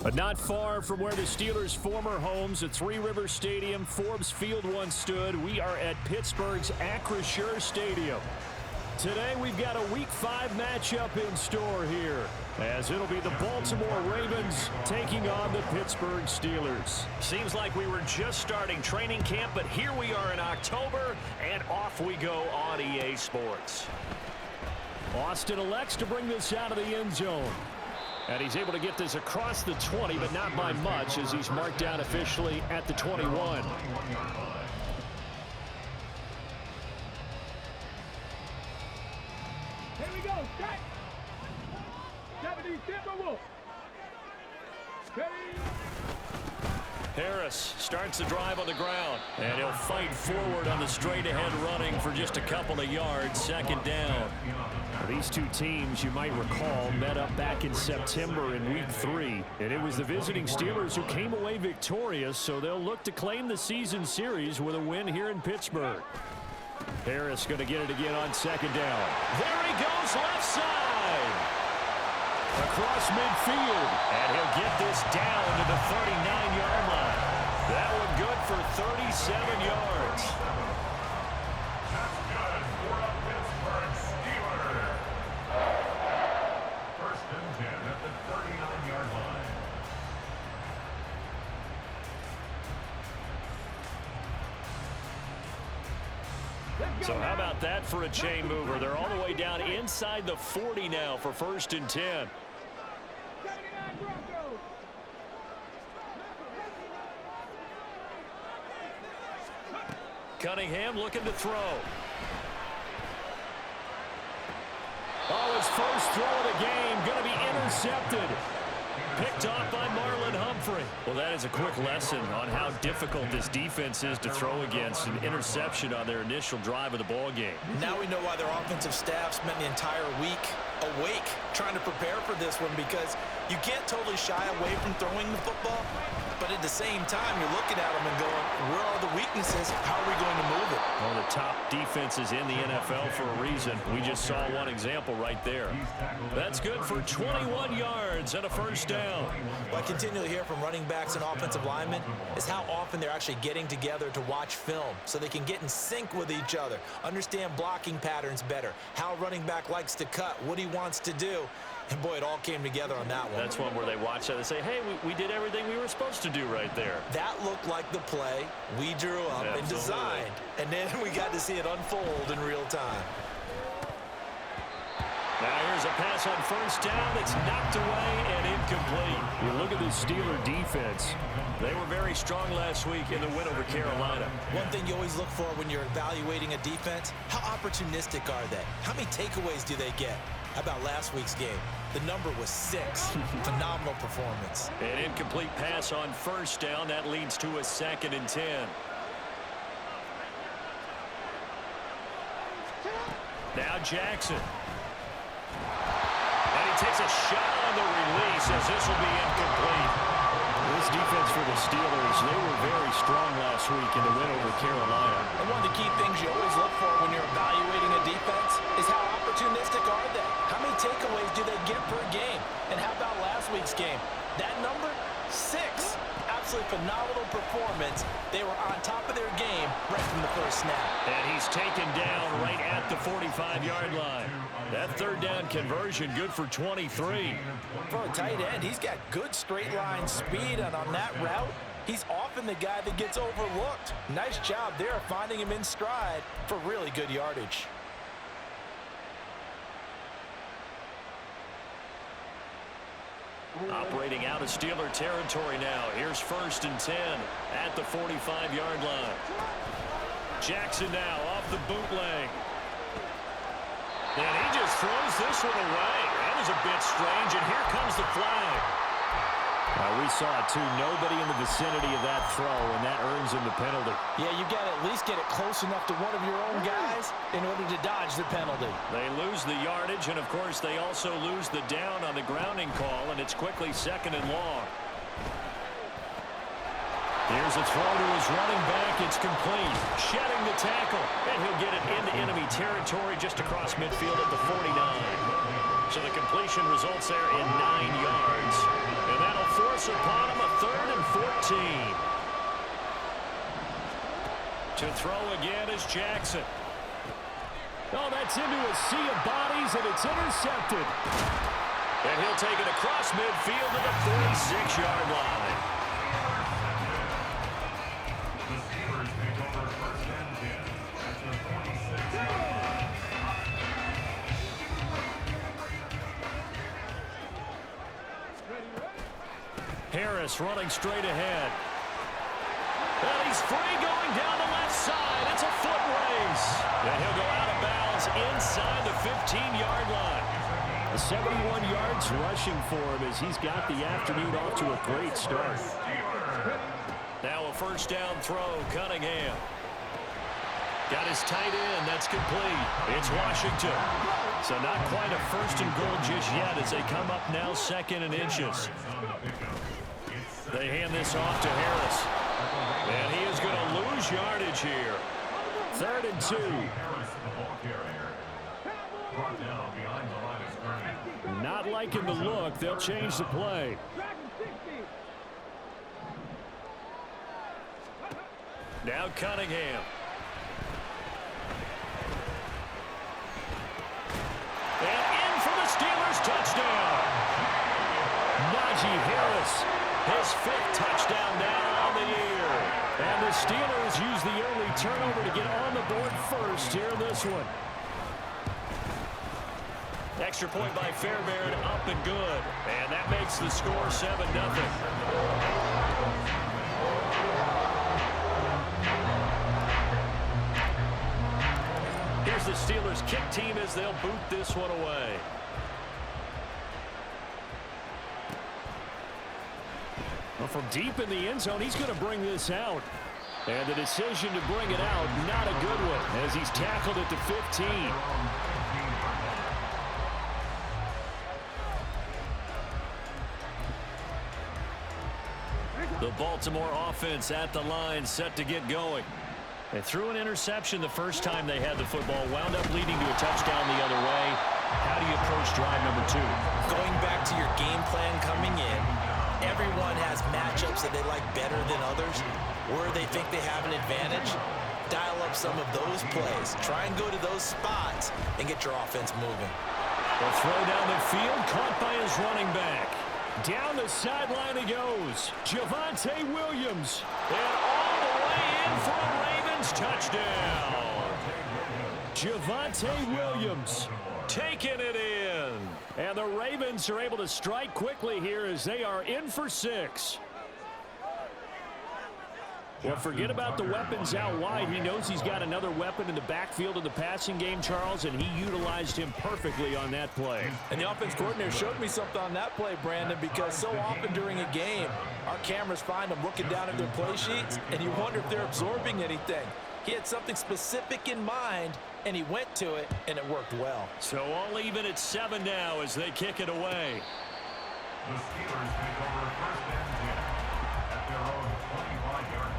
But not far from where the Steelers' former homes at Three Rivers Stadium, Forbes Field once stood, we are at Pittsburgh's Acrisure Stadium. Today we've got a Week 5 matchup in store here, as it'll be the Baltimore Ravens taking on the Pittsburgh Steelers. Seems like we were just starting training camp, but here we are in October, and off we go on EA Sports. Austin elects to bring this out of the end zone. And he's able to get this across the 20, but not by much, as he's marked down officially at the 21. Here we go, set. 70, Timberwolves. Ready. Harris starts the drive on the ground, and he'll fight forward on the straight-ahead running for just a couple of yards, second down. These two teams, you might recall, met up back in September in Week 3, and it was the visiting Steelers who came away victorious, so they'll look to claim the season series with a win here in Pittsburgh. Harris going to get it again on second down. There he goes, left side. Across midfield, and he'll get this down to the 39-yard line. That one good for 37 yards. That's good for a Pittsburgh Steelers. First and 10 at the 39-yard line. So how about that for a chain mover? They're all the way down inside the 40 now for first and 10. Cunningham looking to throw. Oh, his first throw of the game going to be intercepted. Picked off by Marlon Humphrey. Well, that is a quick lesson on how difficult this defense is to throw against. An interception on their initial drive of the ball game. Now we know why their offensive staff spent the entire week awake trying to prepare for this one, because you can't totally shy away from throwing the football, but at the same time you're looking at them and going, where are the weaknesses? How are we going to move it? One of the top defenses in the NFL for a reason. We just saw one example right there. That's good for 21 yards and a first down. What I continually hear from running backs and offensive linemen is how often they're actually getting together to watch film so they can get in sync with each other, understand blocking patterns better, how a running back likes to cut, what he wants to do. And boy, it all came together on that one. That's one where they watch that and say, hey, we did everything we were supposed to do right there. That looked like the play we drew up and designed. And then we got to see it unfold in real time. Now here's a pass on first down. It's knocked away and incomplete. You look at the Steeler defense. They were very strong last week in the win over Carolina. One thing you always look for when you're evaluating a defense, how opportunistic are they? How many takeaways do they get? How about last week's game? The number was 6. Phenomenal performance. An incomplete pass on first down. That leads to a second and 10. Now Jackson. And he takes a shot on the release as this will be incomplete. This defense for the Steelers, they were very strong last week in the win over Carolina. And one of the key things you always look for when you're evaluating a defense is how opportunistic are they? How many takeaways do they get per game? And how about last week's game? That number, 6. Absolutely phenomenal performance. They were on top of their game right from the first snap. And he's taken down right at the 45-yard line. That third down conversion good for 23. For a tight end, he's got good straight line speed, and on that route, he's often the guy that gets overlooked. Nice job there finding him in stride for really good yardage. Operating out of Steeler territory now. Here's first and 10 at the 45-yard line. Jackson now off the bootleg. And he just throws this one away. That was a bit strange, and here comes the flag. We saw it too. Nobody in the vicinity of that throw, and that earns him the penalty. Yeah, you got to at least get it close enough to one of your own guys in order to dodge the penalty. They lose the yardage, and of course they also lose the down on the grounding call, and it's quickly second and long. Here's a throw to his running back. It's complete. Shedding the tackle, and he'll get it into enemy territory just across midfield at the 49. So the completion results there in 9 yards. And that'll force upon him a 3rd and 14. To throw again is Jackson. Oh, that's into a sea of bodies, and it's intercepted. And he'll take it across midfield to the 46-yard line. The Steelers take over first and 10 at the 46-yard line. Harris running straight ahead. And he's free going down the left side. It's a foot race. And he'll go out of bounds inside the 15-yard line. 71 yards rushing for him as he's got the afternoon off to a great start. Now a first down throw, Cunningham. Got his tight end, that's complete. It's Washington. So not quite a first and goal just yet as they come up now 2nd and inches. They hand this off to Harris. And he is going to lose yardage here. 3rd and 2. Harris, the ball carrier. Brought down behind the line of scrimmage. Not liking the look. They'll change the play. Now Cunningham. And in for the Steelers touchdown. Najee Harris. His 5th touchdown now on the year. And the Steelers use the early turnover to get on the board first here in this one. Extra point by Fairbairn, up and good. And that makes the score 7-0. Here's the Steelers kick team as they'll boot this one away. Well, from deep in the end zone, he's going to bring this out. And the decision to bring it out, not a good one, as he's tackled at the 15. The Baltimore offense at the line, set to get going. They threw an interception the first time they had the football, wound up leading to a touchdown the other way. How do you approach drive number 2? Going back to your game plan coming in, everyone has matchups that they like better than others, where they think they have an advantage. Dial up some of those plays. Try and go to those spots and get your offense moving. The throw down the field, caught by his running back. Down the sideline he goes. Javonte Williams. And all the way in for a Ravens touchdown. Javonte Williams. Taking it in. And the Ravens are able to strike quickly here as they are in for 6. Well, forget about the weapons out wide. He knows he's got another weapon in the backfield of the passing game, Charles, and he utilized him perfectly on that play. And the offense coordinator showed me something on that play, Brandon, because so often during a game, our cameras find them looking down at their play sheets, and you wonder if they're absorbing anything. He had something specific in mind, and he went to it, and it worked well. So all even at 7 now as they kick it away. The Steelers take over first and 10 at their own 25-yard line.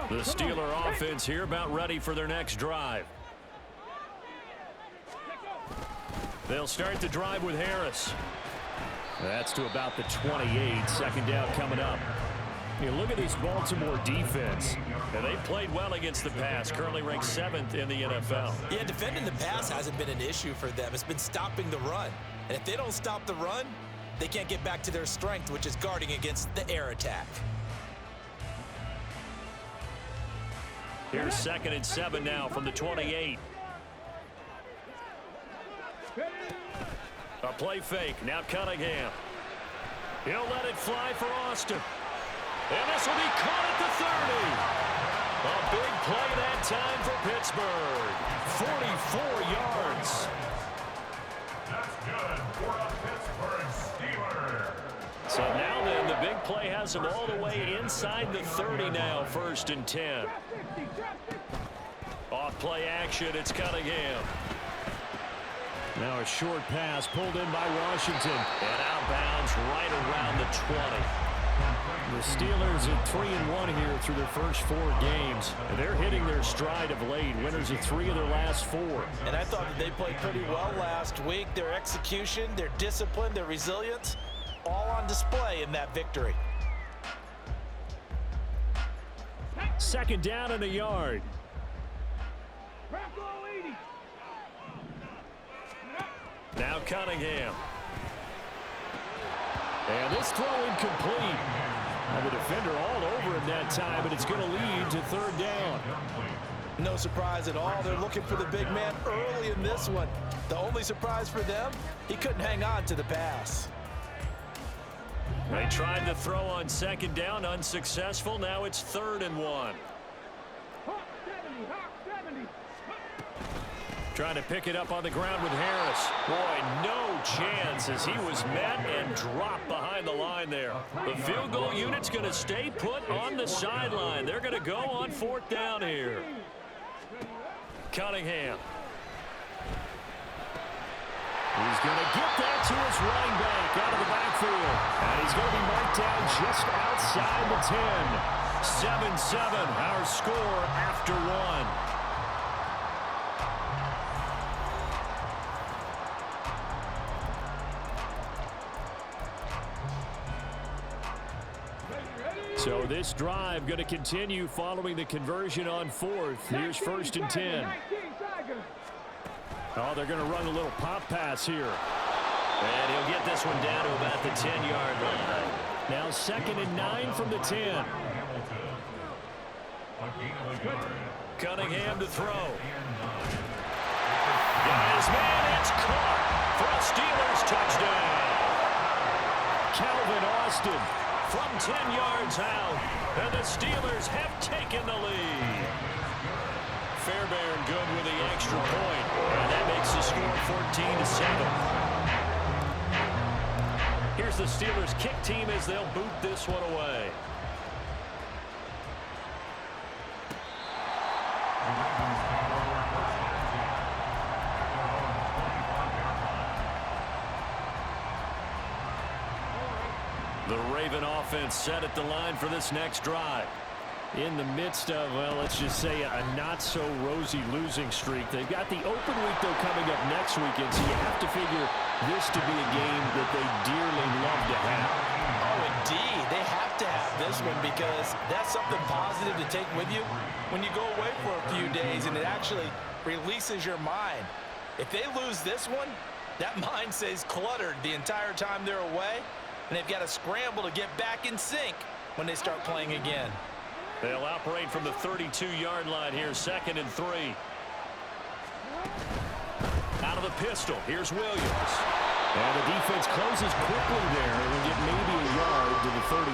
The Steeler offense here about ready for their next drive. They'll start the drive with Harris. That's to about the 28. 2nd down coming up. You look at this Baltimore defense. And they played well against the pass, currently ranked 7th in the NFL. Yeah, defending the pass hasn't been an issue for them. It's been stopping the run. And if they don't stop the run, they can't get back to their strength, which is guarding against the air attack. Here's 2nd and 7 now from the 28. A play fake. Now Cunningham. He'll let it fly for Austin. And this will be caught at the 30. A big play that time for Pittsburgh. 44 yards. That's good for a Pittsburgh Steeler. So now then, the big play has him all the way inside the 30 now, 1st and 10. Off play action, it's Cunningham. Now a short pass pulled in by Washington. And out of bounds right around the 20. The Steelers at 3-1 here through their first 4 games. And they're hitting their stride of late. Winners of 3 of their last 4. And I thought that they played pretty well last week. Their execution, their discipline, their resilience, all on display in that victory. Second down and a yard. Now Cunningham. And this throw incomplete. And the defender all over him that time, but it's going to lead to 3rd down. No surprise at all. They're looking for the big man early in this one. The only surprise for them, he couldn't hang on to the pass. They tried to throw on 2nd down, unsuccessful. Now it's 3rd and 1. Trying to pick it up on the ground with Harris. Boy, no chance as he was met and dropped behind the line there. The field goal unit's going to stay put on the sideline. They're going to go on 4th down here. Cunningham. He's going to get that to his running back out of the backfield. And he's going to be marked down just outside the 10. 7-7, our score after 1. So this drive going to continue following the conversion on 4th. Here's 1st and 10. Oh, they're going to run a little pop pass here. And he'll get this one down to about the 10-yard line. Now 2nd and 9 from the 10. Cunningham to throw. Got his man, it's caught for a Steelers touchdown. Calvin Austin from 10 yards out, and the Steelers have taken the lead. Fairbairn good with the extra point, and that makes the score 14-7. Here's the Steelers kick team as they'll boot this one away. The Raven offense set at the line for this next drive. In the midst of, well, let's just say a not-so-rosy losing streak. They've got the open week, though, coming up next weekend, so you have to figure this to be a game that they dearly love to have. Oh, indeed. They have to have this one because that's something positive to take with you when you go away for a few days, and it actually releases your mind. If they lose this one, that mind stays cluttered the entire time they're away, and they've got to scramble to get back in sync when they start playing again. They'll operate from the 32-yard line here, 2nd and 3. Out of the pistol, here's Williams. And the defense closes quickly there and will get maybe a yard to the 33.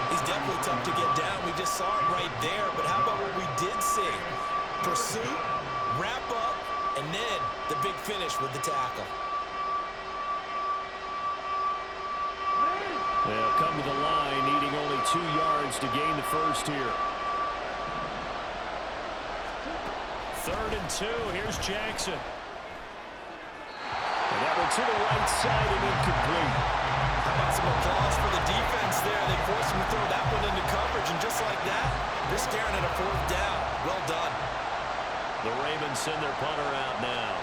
He's definitely tough to get down. We just saw it right there, but how about what we did see? Pursuit, wrap up, and then the big finish with the tackle. They'll come to the line, needing only 2 yards to gain the first here. 3rd and 2, here's Jackson. And that one to the right side and incomplete. How about some applause for the defense there? They forced him to throw that one into coverage, and just like that, they're staring at a 4th down. Well done. The Ravens send their punter out now.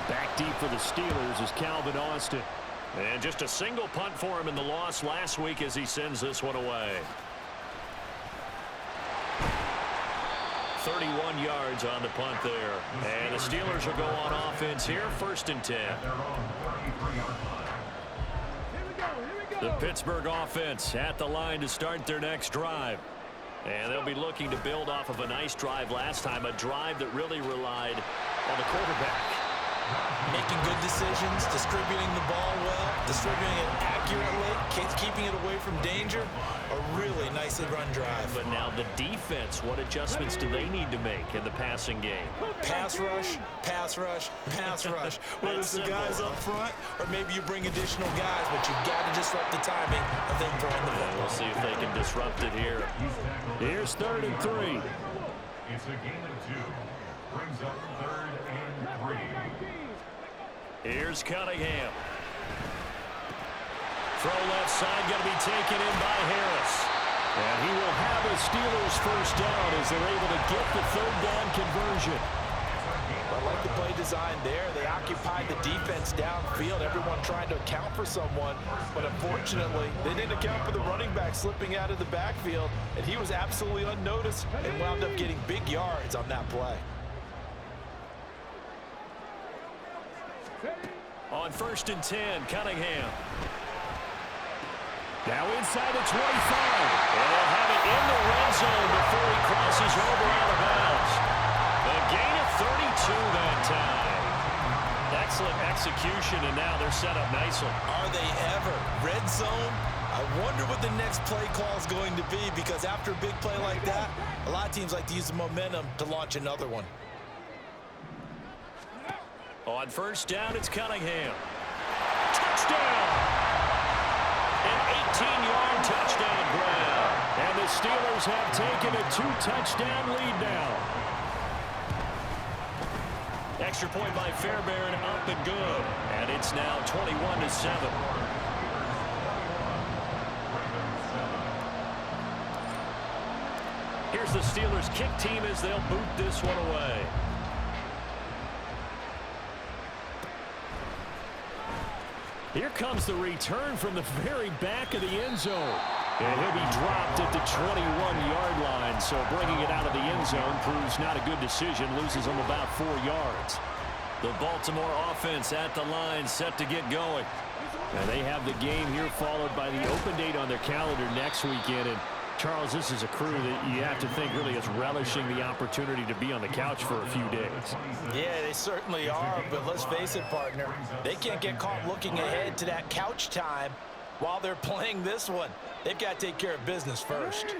Back deep for the Steelers is Calvin Austin. And just a single punt for him in the loss last week as he sends this one away. 31 yards on the punt there. And the Steelers will go on offense here, 1st and 10. The Pittsburgh offense at the line to start their next drive. And they'll be looking to build off of a nice drive last time, a drive that really relied on the quarterback. Making good decisions, distributing the ball well, distributing it accurately, keeping it away from danger. A really nicely run drive. But now the defense, what adjustments do they need to make in the passing game? Pass rush, pass rush, pass rush. Whether it's the guys up front or maybe you bring additional guys, but you've got to disrupt the timing of them throwing the ball. We'll see if they can disrupt it here. Here's 3rd and 3. It's a gain of 2. Brings up 3rd and 3. Here's Cunningham. Throw left side, going to be taken in by Harris. And he will have a Steelers first down as they're able to get the third down conversion. I like the play design there. They occupied the defense downfield, everyone trying to account for someone. But unfortunately, they didn't account for the running back slipping out of the backfield, and he was absolutely unnoticed and wound up getting big yards on that play. On 1st and 10, Cunningham. Now inside the 25. And they'll have it in the red zone before he crosses over out of bounds. A gain of 32 that time. Excellent execution, and now they're set up nicely. Are they ever? Red zone? I wonder what the next play call is going to be, because after a big play like that, a lot of teams like to use the momentum to launch another one. On 1st down, it's Cunningham. Touchdown! An 18-yard touchdown grab. And the Steelers have taken a 2-touchdown lead now. Extra point by Fairbairn, up and good. And it's now 21-7. Here's the Steelers kick team as they'll boot this one away. Here comes the return from the very back of the end zone. And he'll be dropped at the 21-yard line. So bringing it out of the end zone proves not a good decision. Loses him about 4 yards. The Baltimore offense at the line, set to get going. And they have the game here followed by the open date on their calendar next weekend. And Charles, this is a crew that you have to think really is relishing the opportunity to be on the couch for a few days. Yeah, they certainly are, but let's face it, partner. They can't get caught looking ahead to that couch time while they're playing this one. They've got to take care of business first.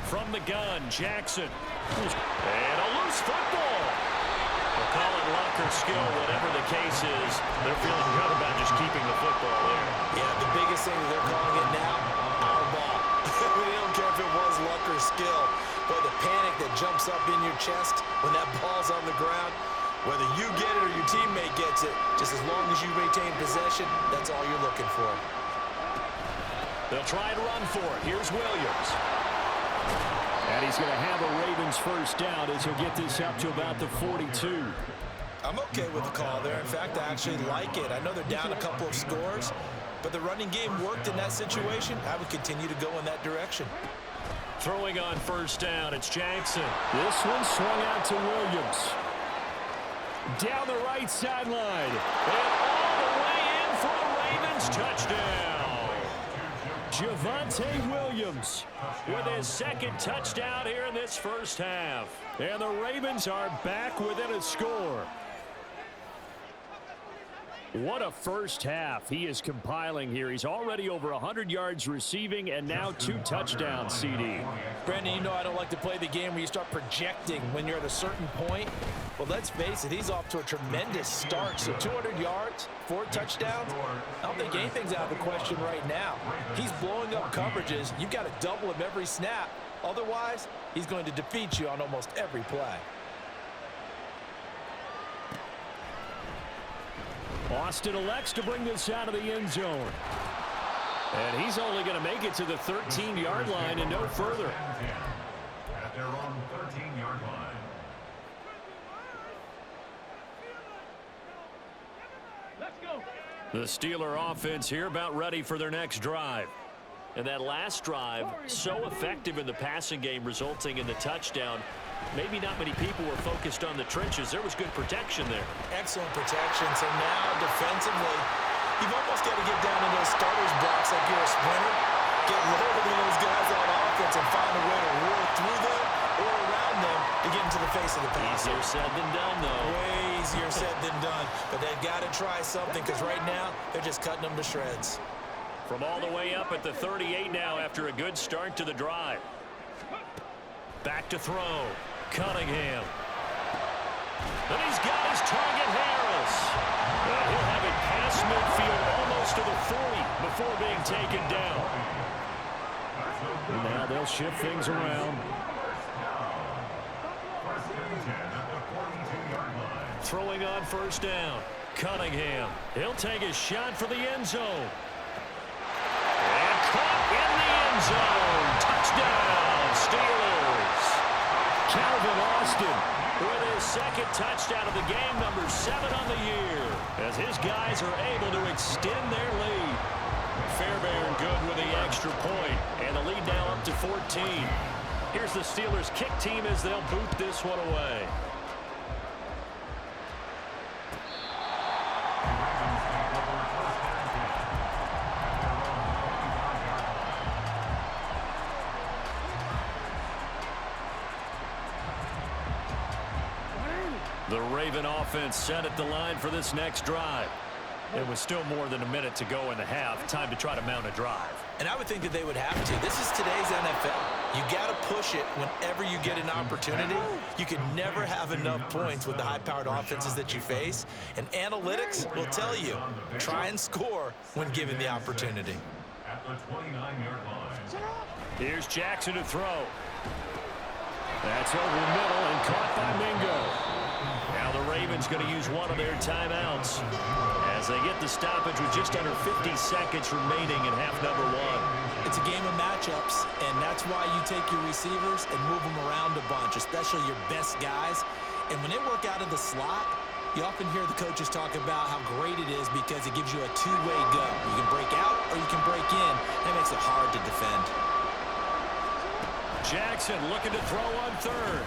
From the gun, Jackson. And a loose football. We'll call it luck or skill, whatever the case is. They're feeling good about just keeping the football there. Yeah, the biggest thing that they're calling it now, our ball. They don't care if it was luck or skill. But the panic that jumps up in your chest when that ball's on the ground, whether you get it or your teammate gets it, just as long as you maintain possession, that's all you're looking for. They'll try and run for it. Here's Williams. And he's going to have a Ravens first down as he'll get this up to about the 42. I'm okay with the call there. In fact, I actually like it. I know they're down a couple of scores, but the running game worked in that situation. I would continue to go in that direction. Throwing on 1st down, it's Jackson. This one swung out to Williams. Down the right sideline. And all the way in for a Ravens touchdown. Javonte Williams with his 2nd touchdown here in this first half. And the Ravens are back within a score. What a first half he is compiling here. He's already over 100 yards receiving and now 2 touchdowns, CD. Brandon, you know I don't like to play the game where you start projecting when you're at a certain point. Well, let's face it, he's off to a tremendous start. So 200 yards, 4 touchdowns. I don't think anything's out of the question right now. He's blowing up coverages. You've got to double him every snap. Otherwise, he's going to defeat you on almost every play. Austin elects to bring this out of the end zone. And he's only going to make it to the 13-yard line and no further. At their own 13-yard line. Let's go. The Steeler offense here about ready for their next drive. And that last drive, so effective in the passing game, resulting in the touchdown. Maybe not many people were focused on the trenches. There was good protection there. Excellent protection. So now defensively, you've almost got to get down in those starters blocks like you're a sprinter. Get lower than those guys on offense and find a way to roll through them or around them to get into the face of the pass. Easier said than done, though. Way easier said than done. But they've got to try something, because right now they're just cutting them to shreds. From all the way up at the 38 now after a good start to the drive. Back to throw. Cunningham. And he's got his target, Harris. And he'll have it past midfield almost to the 40 before being taken down. And now they'll shift things around. Throwing on 1st down. Cunningham. He'll take a shot for the end zone. And caught in the end zone. Touchdown, Steelers. Calvin Austin with his second touchdown of the game, number 7 on the year, as his guys are able to extend their lead. Fairbairn good with the extra point, and the lead now up to 14. Here's the Steelers kick team as they'll boot this one away. The Raven offense set at the line for this next drive. It was still more than a minute to go in the half. Time to try to mount a drive. And I would think that they would have to. This is today's NFL. You got to push it whenever you get an opportunity. You can never have enough points with the high-powered offenses that you face. And analytics will tell you, try and score when given the opportunity. At the 29-yard line. Here's Jackson to throw. That's over the middle and caught by Mingo. Now the Ravens going to use one of their timeouts as they get the stoppage with just under 50 seconds remaining in half number 1. It's a game of matchups, and that's why you take your receivers and move them around a bunch, especially your best guys. And when they work out of the slot, you often hear the coaches talk about how great it is because it gives you a two-way go. You can break out or you can break in. That makes it hard to defend. Jackson looking to throw on third.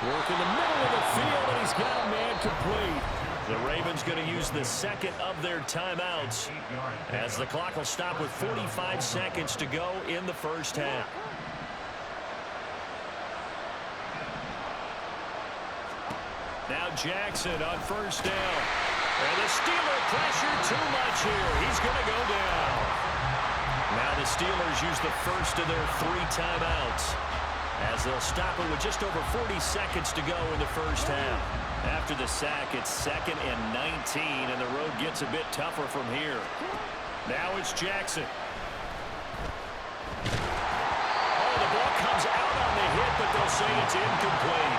Work in the middle of the field, and he's got a man complete. The Ravens going to use the second of their timeouts as the clock will stop with 45 seconds to go in the first half. Now Jackson on first down. And the Steeler pressure too much here. He's going to go down. Now the Steelers use the first of their 3 timeouts as they'll stop it with just over 40 seconds to go in the first half. After the sack, it's 2nd and 19, and the road gets a bit tougher from here. Now it's Jackson. Oh, the ball comes out on the hit, but they'll say it's incomplete.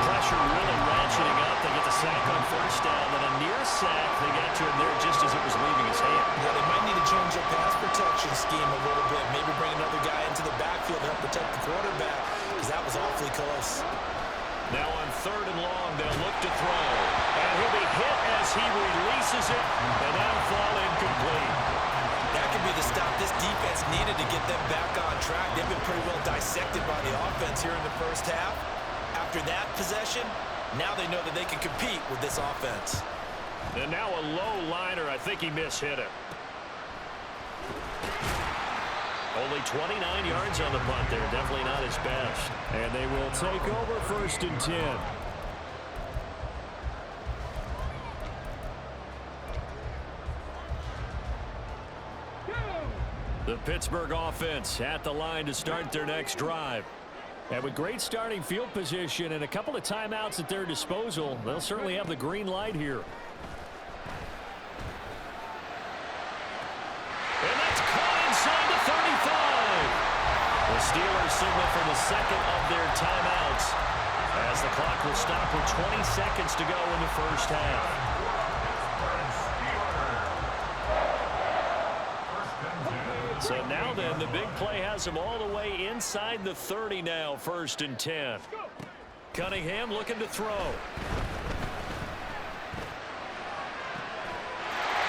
Pressure really ratcheting up. They get the sack on first down, then a near sack. They got to him there just as it was leaving his hand. Yeah, they might need to change their pass protection scheme a little bit. Maybe bring another guy into the backfield to help protect the quarterback, because that was awfully close. Now on 3rd and long, they'll look to throw. And he'll be hit as he releases it, and that'll fall incomplete. That could be the stop this defense needed to get them back on track. They've been pretty well dissected by the offense here in the first half. After that possession, now they know that they can compete with this offense. And now a low liner. I think he mishit it. Only 29 yards on the punt there. Definitely not his best. And they will take over 1st and 10. The Pittsburgh offense at the line to start their next drive. And with great starting field position and a couple of timeouts at their disposal, they'll certainly have the green light here. And that's caught inside the 35. The Steelers signal for the second of their timeouts as the clock will stop with 20 seconds to go in the first half. So now then, the big play has him all the way inside the 30 now, 1st and 10. Cunningham looking to throw.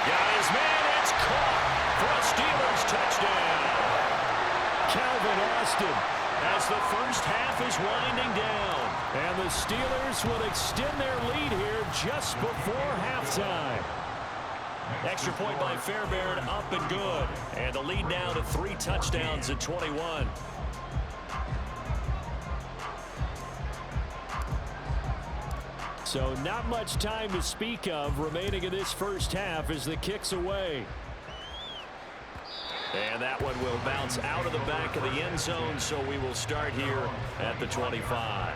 Got his man, it's caught for a Steelers touchdown. Calvin Austin as the first half is winding down. And the Steelers will extend their lead here just before halftime. Extra point by Fairbairn, up and good. And the lead now to 3 touchdowns at 21. So not much time to speak of remaining in this first half as the kick's away. And that one will bounce out of the back of the end zone, so we will start here at the 25.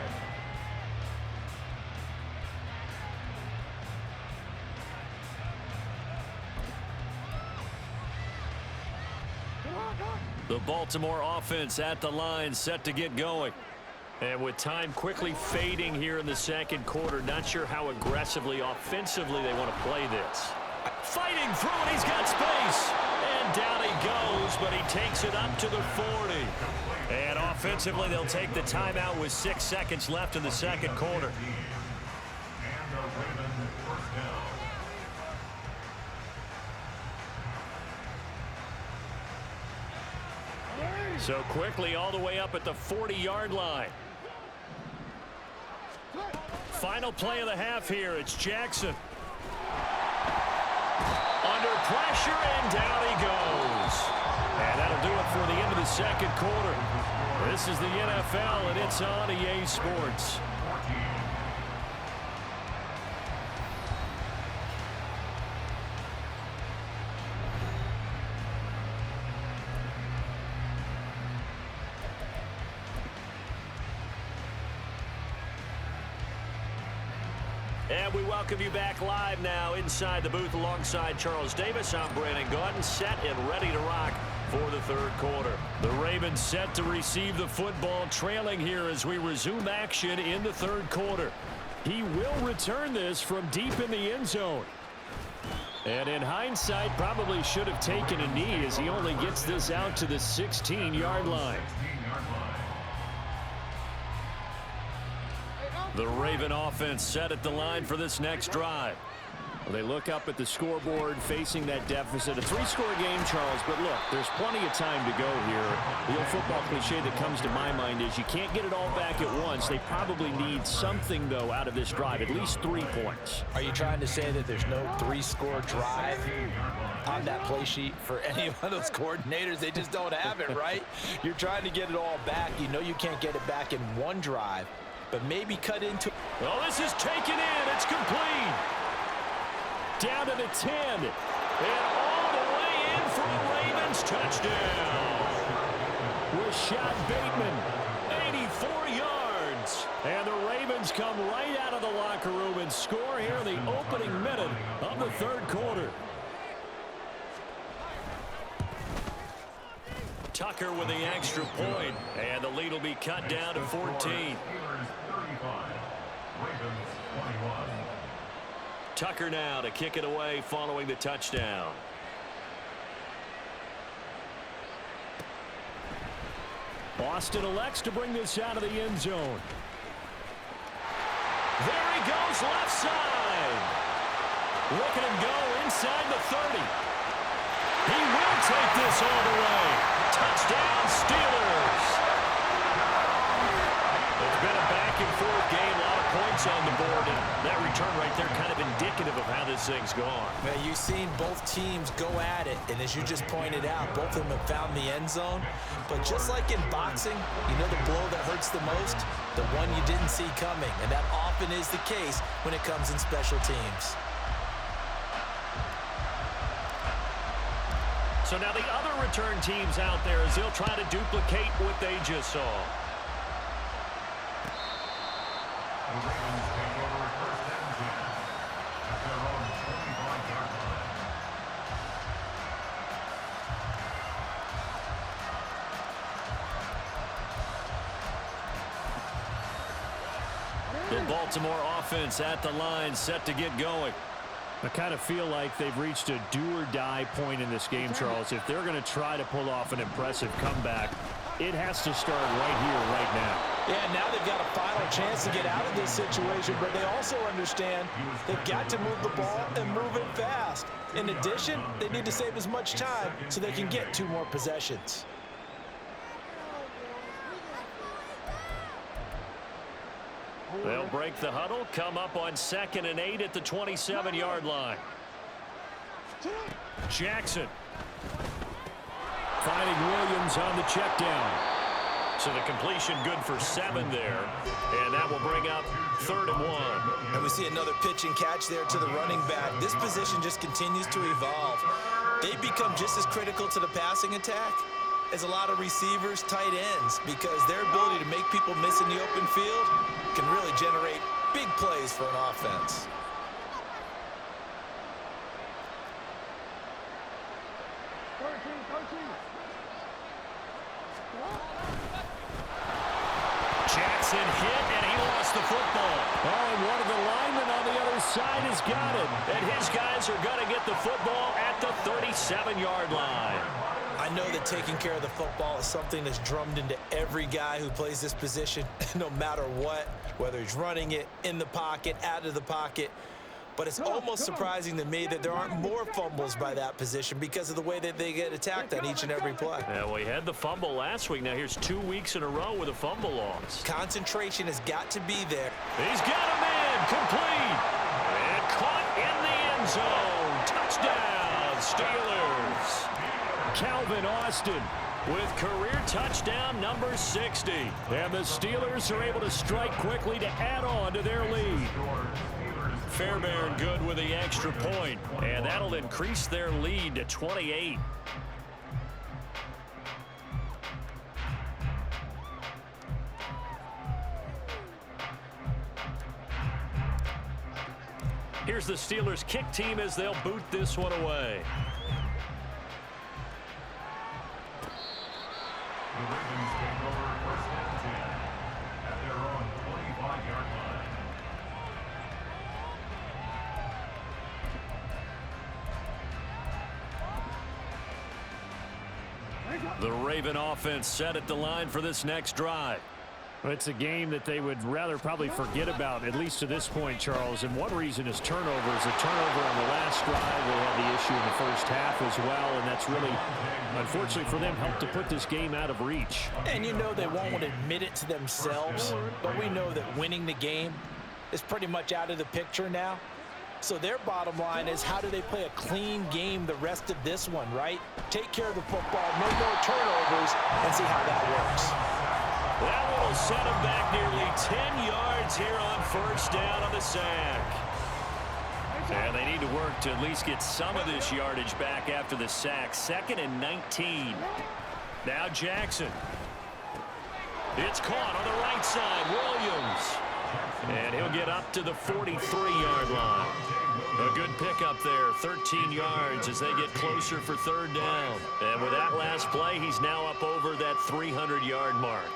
The Baltimore offense at the line, set to get going. And with time quickly fading here in the second quarter, not sure how aggressively, offensively they want to play this. Fighting through it, he's got space. And down he goes, but he takes it up to the 40. And offensively, they'll take the timeout with 6 seconds left in the second quarter. So quickly all the way up at the 40-yard line. Final play of the half here. It's Jackson. Under pressure, and down he goes. And that'll do it for the end of the second quarter. This is the NFL, and it's on EA Sports. And we welcome you back live now inside the booth alongside Charles Davis. I'm Brandon Gaudin, set and ready to rock for the third quarter. The Ravens set to receive the football, trailing here as we resume action in the third quarter. He will return this from deep in the end zone. And in hindsight, probably should have taken a knee as he only gets this out to the 16-yard line. The Raven offense set at the line for this next drive. Well, they look up at the scoreboard facing that deficit. A 3-score game, Charles, but look, there's plenty of time to go here. The old football cliche that comes to my mind is you can't get it all back at once. They probably need something, though, out of this drive, at least 3 points. Are you trying to say that there's no 3-score drive on that play sheet for any of those coordinators? They just don't have it, right? You're trying to get it all back. You know you can't get it back in one drive, but maybe cut into. Well, this is taken in. It's complete. Down to the 10. And all the way in for a Ravens touchdown. Rashad Bateman, 84 yards. And the Ravens come right out of the locker room and score here in the opening minute of the third quarter. Tucker with the extra point, and the lead will be cut down to 14. Tucker now to kick it away following the touchdown. Boston elects to bring this out of the end zone. There he goes, left side. Look at him go inside the 30. He will take this all the way. Touchdown, Steelers. It's been a back-and-forth game, a lot of points on the board, and that return right there kind of indicative of how this thing's gone. Man, you've seen both teams go at it, and as you just pointed out, both of them have found the end zone. But just like in boxing, you know the blow that hurts the most? The one you didn't see coming, and that often is the case when it comes in special teams. So now the other return teams out there as they'll try to duplicate what they just saw. The Ravens take over first and 10 at their own 25-yard line. The Baltimore offense at the line, set to get going. I kind of feel like they've reached a do-or-die point in this game, Charles. If they're going to try to pull off an impressive comeback, it has to start right here, right now. Yeah, now they've got a final chance to get out of this situation, but they also understand they've got to move the ball and move it fast. In addition, they need to save as much time so they can get 2 more possessions. They'll break the huddle, come up on 2nd and 8 at the 27-yard line. Jackson. Finding Williams on the check down. So the completion good for 7 there. And that will bring up 3rd and 1. And we see another pitch and catch there to the running back. This position just continues to evolve. They become just as critical to the passing attack as a lot of receivers, tight ends, because their ability to make people miss in the open field can really generate big plays for an offense. Jackson hit, and he lost the football. Oh, and one of the linemen on the other side has got it. And his guys are going to get the football at the 37-yard line. I know that taking care of the football is something that's drummed into every guy who plays this position, no matter what, whether he's running it, in the pocket, out of the pocket. But it's almost surprising to me that there aren't more fumbles by that position because of the way that they get attacked on each and every play. Yeah, we had the fumble last week. Now here's 2 weeks in a row with a fumble loss. Concentration has got to be there. He's got him in, complete, and caught in the end zone. Touchdown, Steelers. Calvin Austin with career touchdown number 60. And the Steelers are able to strike quickly to add on to their lead. Fairbairn good with the extra point, and that'll increase their lead to 28. Here's the Steelers kick team as they'll boot this one away. The Ravens take over first and 10 at their own 25-yard line. The Raven offense set at the line for this next drive. It's a game that they would rather probably forget about, at least to this point, Charles. And one reason is turnovers. A turnover on the last drive. They had the issue in the first half as well, and that's really, unfortunately for them, helped to put this game out of reach. And you know they won't admit it to themselves, but we know that winning the game is pretty much out of the picture now. So their bottom line is, how do they play a clean game the rest of this one, right? Take care of the football, no more turnovers, and see how that works. That one will set him back nearly 10 yards here on first down on the sack. And they need to work to at least get some of this yardage back after the sack. 2nd and 19. Now Jackson. It's caught on the right side. Williams. And he'll get up to the 43-yard line. A good pickup there, 13 yards as they get closer for third down. And with that last play, he's now up over that 300-yard mark.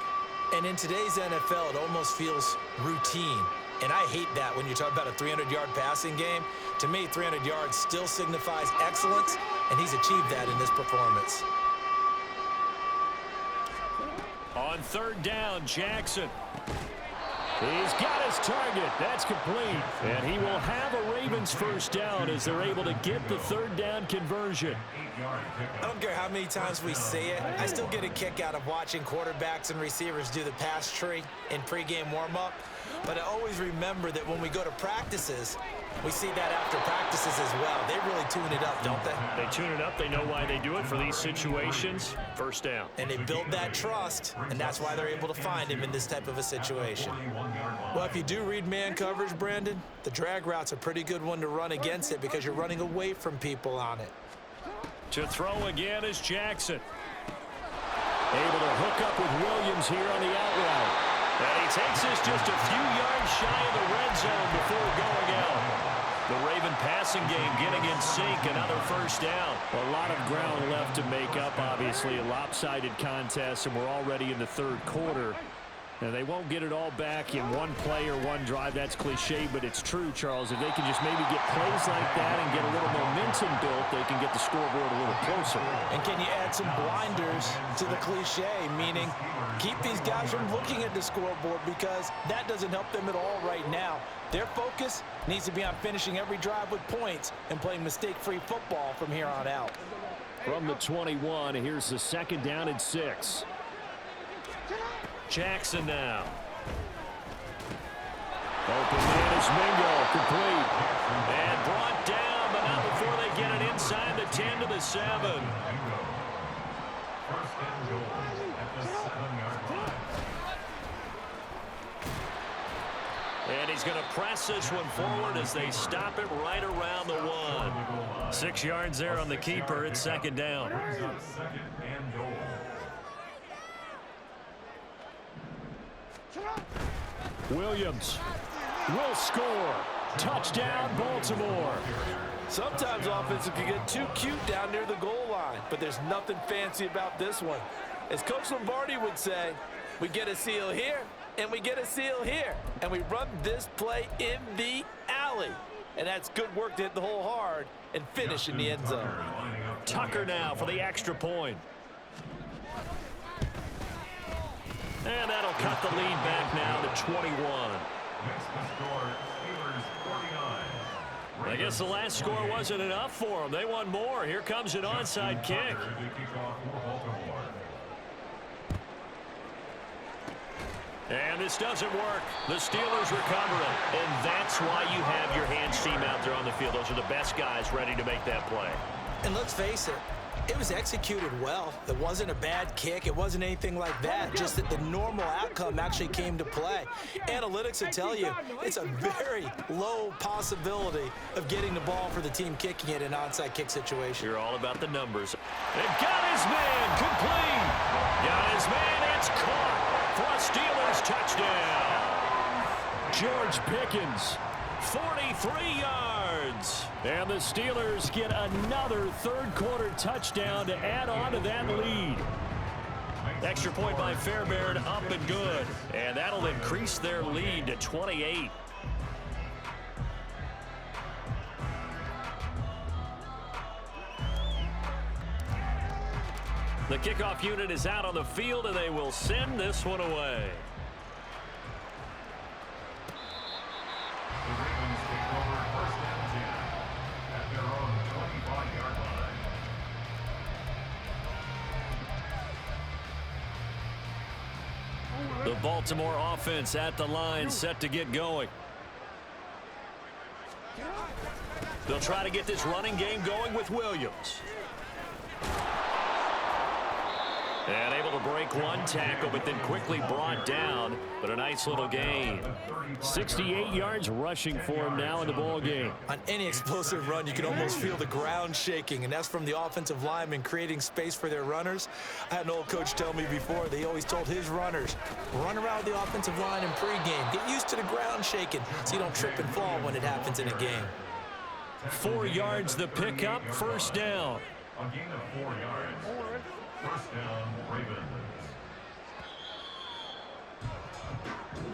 And in today's NFL, it almost feels routine. And I hate that when you talk about a 300-yard passing game. To me, 300 yards still signifies excellence, and he's achieved that in this performance. On third down, Jackson. He's got his target. That's complete. And he will have a Ravens first down as they're able to get the third down conversion. I don't care how many times we say it, I still get a kick out of watching quarterbacks and receivers do the pass tree in pregame warm-up. But I always remember that when we go to practices, we see that after practices as well. They really tune it up, don't they? They tune it up. They know why they do it for these situations. First down. And they build that trust, and that's why they're able to find him in this type of a situation. Well, if you do read man coverage, Brandon, the drag route's a pretty good one to run against it because you're running away from people on it. To throw again is Jackson. Able to hook up with Williams here on the out route. And he takes this just a few yards shy of the red zone before going out. The Raven passing game getting in sync, another first down. A lot of ground left to make up, obviously. A lopsided contest, and we're already in the third quarter. And they won't get it all back in one play or one drive. That's cliche, but it's true, Charles. If they can just maybe get plays like that and get a little momentum built, they can get the scoreboard a little closer. And can you add some blinders to the cliche, meaning keep these guys from looking at the scoreboard because that doesn't help them at all right now. Their focus needs to be on finishing every drive with points and playing mistake-free football from here on out. From the 21, here's the 2nd down and 6. Jackson now. Open man is Mingo, complete. And brought down, but not before they get it inside the 10 to the 7. First and goal at the 7-yard line. And he's going to press this one forward as they stop it right around the 1. 6 yards there on the keeper. It's 2nd down. Second and goal. Williams will score. Touchdown, Baltimore. Sometimes offenses can get too cute down near the goal line, but there's nothing fancy about this one. As Coach Lombardi would say, we get a seal here, And we get a seal here. And we run this play in the alley. And that's good work to hit the hole hard and finish in the end zone. Tucker now for the extra point. And that'll cut the lead back now to 21. I guess the last score wasn't enough for them. They want more. Here comes an onside kick. And this doesn't work. The Steelers recover it. And that's why you have your hands team out there on the field. Those are the best guys ready to make that play. And let's face it, it was executed well. It wasn't a bad kick. It wasn't anything like that. Just that the normal outcome actually came to play. Analytics will tell you it's a very low possibility of getting the ball for the team kicking it in an onside kick situation. You're all about the numbers. They've got his man complete. Got his man. It's caught for a Steelers touchdown. George Pickens, 43 yards. And the Steelers get another third-quarter touchdown to add on to that lead. Extra point by Fairbairn, up and good. And that'll increase their lead to 28. The kickoff unit is out on the field, and they will send this one away. The Ravens take over first and 10 at their own 25-yard line. The Baltimore offense at the line, set to get going. They'll try to get this running game going with Williams. And able to break one tackle, but then quickly brought down. But a nice little gain. 68 yards rushing for him now in the ball game. On any explosive run, you can almost feel the ground shaking, and that's from the offensive linemen creating space for their runners. I had an old coach tell me before, they always told his runners, run around the offensive line in pregame. Get used to the ground shaking so you don't trip and fall when it happens in a game. 4 yards the pickup, first down. A gain of 4 yards. First down, Ravens.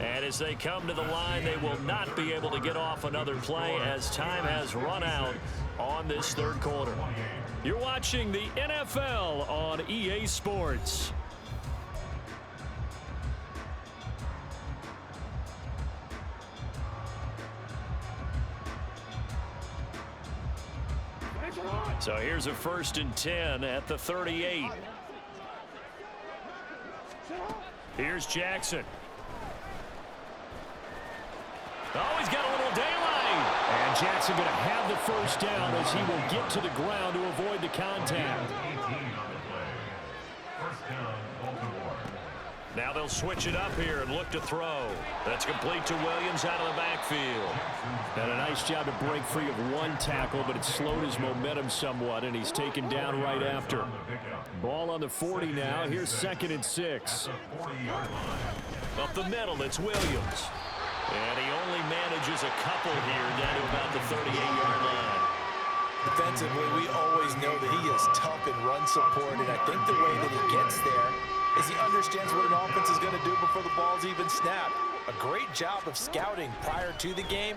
And as they come to the line, they will not be able to get off another play as time has run out on this third quarter. You're watching the NFL on EA Sports. So here's a 1st and 10 at the 38. Here's Jackson. Oh, he's got a little daylight. And Jackson going to have the first down as he will get to the ground to avoid the contact. 18 on the play. First down, Baltimore. Now they'll switch it up here and look to throw. That's complete to Williams out of the backfield. Had a nice job to break free of one tackle, but it slowed his momentum somewhat, and he's taken down right after. Ball on the 40 now. Here's 2nd and 6. Up the middle, it's Williams. And he only manages a couple here down to about the 38-yard line. Defensively, we always know that he is tough in run support, and I think the way that he gets there is he understands what an offense is going to do before the ball's even snapped. A great job of scouting prior to the game,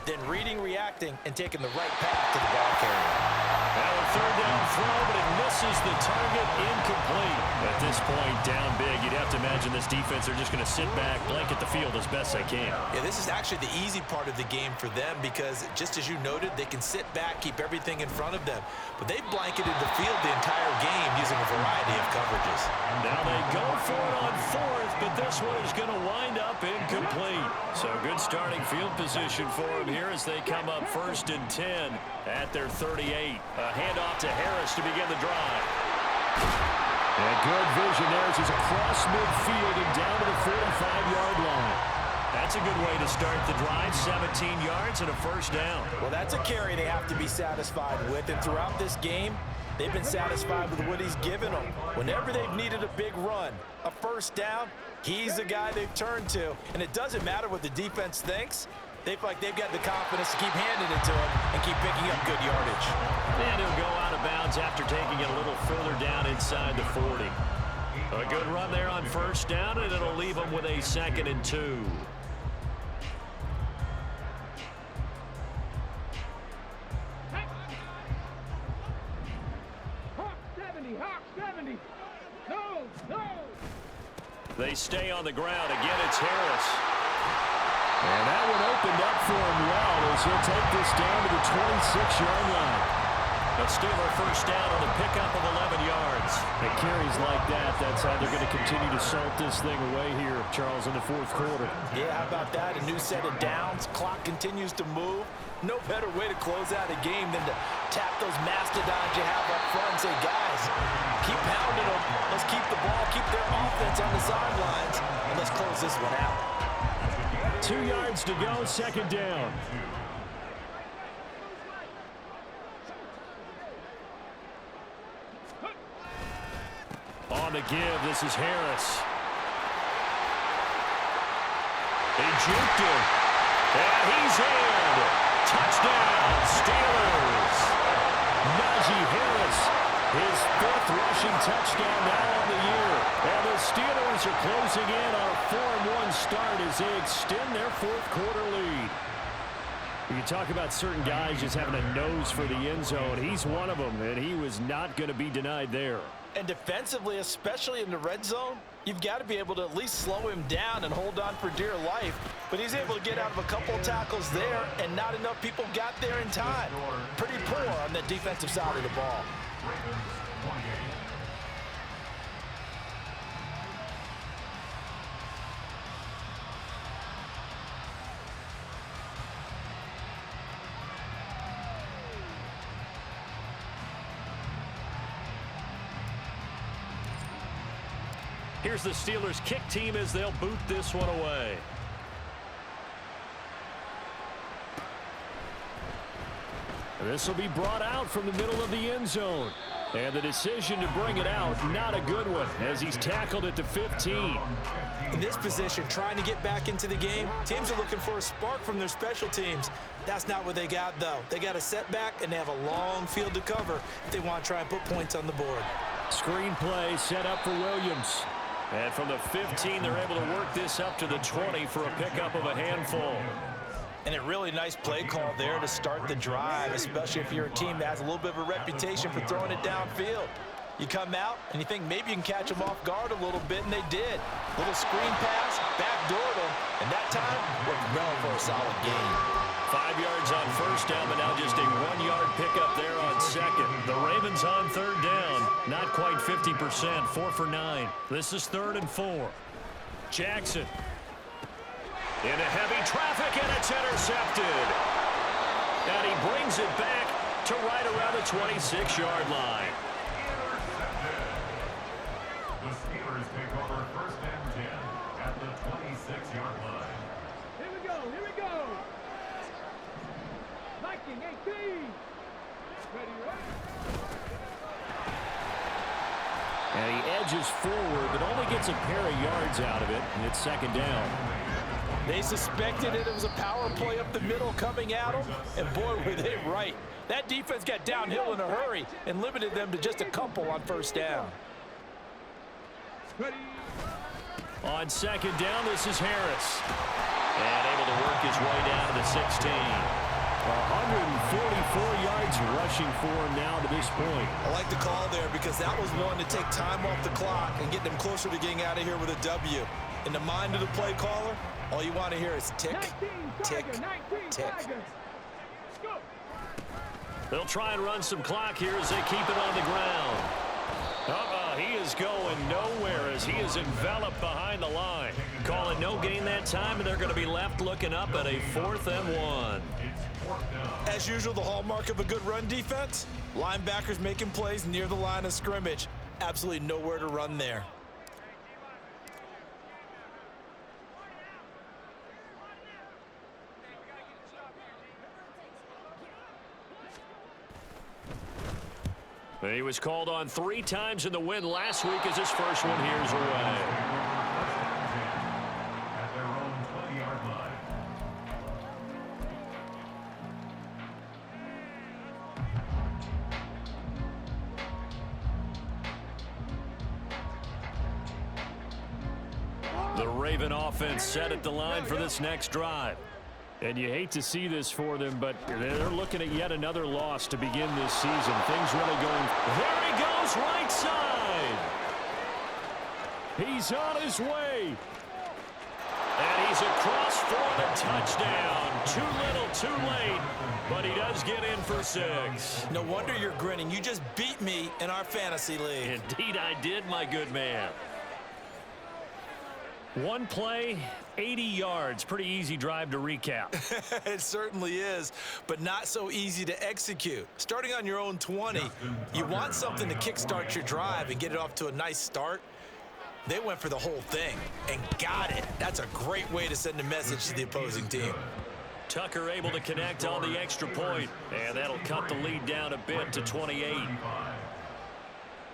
then reading, reacting, and taking the right path to the ball carrier. Now a third down throw, but it misses the target, incomplete. At this point, down big, you'd have to imagine this defense are just going to sit back, blanket the field as best they can. Yeah, this is actually the easy part of the game for them because, just as you noted, they can sit back, keep everything in front of them. But they've blanketed the field the entire game using a variety of coverages. Now they go for it on 4th, but this one is going to wind up incomplete. So good starting field position for them here as they come up 1st and 10 at their 38. A handoff to Harris to begin the drive. And good vision there as he's across midfield and down to the 45-yard line. That's a good way to start the drive. 17 yards and a first down. Well, that's a carry they have to be satisfied with. And throughout this game, they've been satisfied with what he's given them. Whenever they've needed a big run, a first down, he's the guy they've turned to. And it doesn't matter what the defense thinks. They feel like they've got the confidence to keep handing it to him and keep picking up good yardage. And he'll go out of bounds after taking it a little further down inside the 40. A good run there on first down, and it'll leave them with a 2nd and 2. Hawk 70, Hawk 70. No, no. They stay on the ground. Again, it's Harris. And that one opened up for him well as he'll take this down to the 26-yard line. A Steeler first down on the pickup of 11 yards. At carries like that, that's how they're going to continue to salt this thing away here, Charles, in the fourth quarter. Yeah, how about that? A new set of downs. Clock continues to move. No better way to close out a game than to tap those mastodons you have up front and say, guys, keep pounding them. Let's keep the ball, keep their offense on the sidelines, and let's close this one out. 2 yards to go, 2nd down. On the give, this is Harris. They juked him. And he's in. Touchdown, Steelers. Najee Harris, his 5th rushing touchdown now on the year. And the Steelers are closing in on a 4-1 start as they extend their fourth quarter lead. You can talk about certain guys just having a nose for the end zone. He's one of them, and he was not going to be denied there. And defensively, especially in the red zone, you've got to be able to at least slow him down and hold on for dear life. But he's able to get out of a couple of tackles there, and not enough people got there in time. Pretty poor on the defensive side of the ball. Here's the Steelers kick team as they'll boot this one away. This will be brought out from the middle of the end zone. And the decision to bring it out, not a good one, as he's tackled at the 15. In this position, trying to get back into the game, teams are looking for a spark from their special teams. That's not what they got, though. They got a setback, and they have a long field to cover if they want to try and put points on the board. Screen play set up for Williams. And from the 15, they're able to work this up to the 20 for a pickup of a handful. And a really nice play call there to start the drive, especially if you're a team that has a little bit of a reputation for throwing it downfield. You come out, and you think maybe you can catch them off guard a little bit, and they did. Little screen pass, backdoored them, and that time worked well for a solid gain. 5 yards on first down, but now just a 1-yard pickup there on second. The Ravens on third down. Not quite 50%, 4 for 9. This is 3rd and 4. Jackson. Into heavy traffic, and it's intercepted. And he brings it back to right around the 26-yard line. The Steelers take over 1st and 10 at the 26-yard line. Here we go, here we go. Viking 18. Ready, right? And he edges forward, but only gets a pair of yards out of it, and it's 2nd down. They suspected it was a power play up the middle coming at them, and boy, were they right. That defense got downhill in a hurry and limited them to just a couple on first down. Ready. On 2nd down, this is Harris. And able to work his way down to the 16. 144 yards rushing for him now to this point. I like the call there because that was one to take time off the clock and get them closer to getting out of here with a W. In the mind of the play caller, all you want to hear is tick, 19 tick, Tiger, 19 tick. Tiger. Go. They'll try and run some clock here as they keep it on the ground. He is going nowhere as he is enveloped behind the line. Calling no gain that time, and they're going to be left looking up at a 4th and 1. As usual, the hallmark of a good run defense, linebackers making plays near the line of scrimmage. Absolutely nowhere to run there. He was called on 3 times in the win last week as his first one here's away. At their own 20-yard line. The Raven offense set at the line for this next drive. And you hate to see this for them, but they're looking at yet another loss to begin this season. Things really going. There he goes, right side. He's on his way. And he's across for the touchdown. Too little, too late, but he does get in for 6. No wonder you're grinning. You just beat me in our fantasy league. Indeed I did, my good man. One play, 80 yards. Pretty easy drive to recap. It certainly is, but not so easy to execute. Starting on your own 20, you want something to kickstart your drive and get it off to a nice start. They went for the whole thing and got it. That's a great way to send a message to the opposing team. Tucker able to connect on the extra point, and that'll cut the lead down a bit to 28.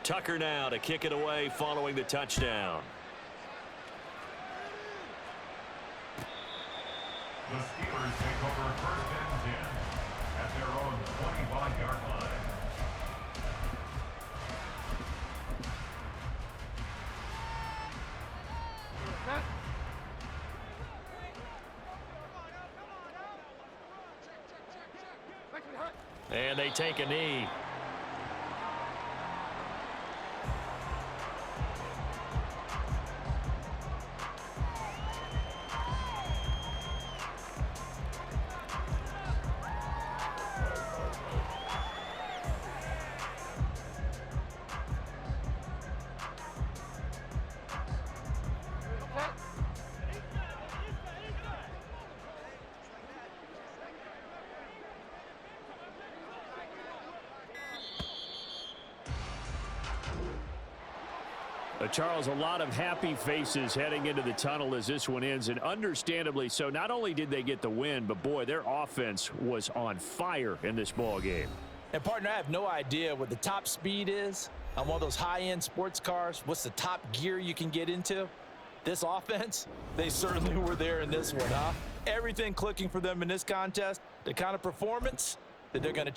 Tucker now to kick it away following the touchdown. The Steelers take over 1st and 10 at their own 25-yard line. And they take a knee. Charles, a lot of happy faces heading into the tunnel as this one ends, and understandably so. Not only did they get the win, but boy, their offense was on fire in this ball game. And partner, I have no idea what the top speed is on one of those high-end sports cars. What's the top gear you can get into? This offense, they certainly were there in this one, huh? Everything clicking for them in this contest, the kind of performance that they're going to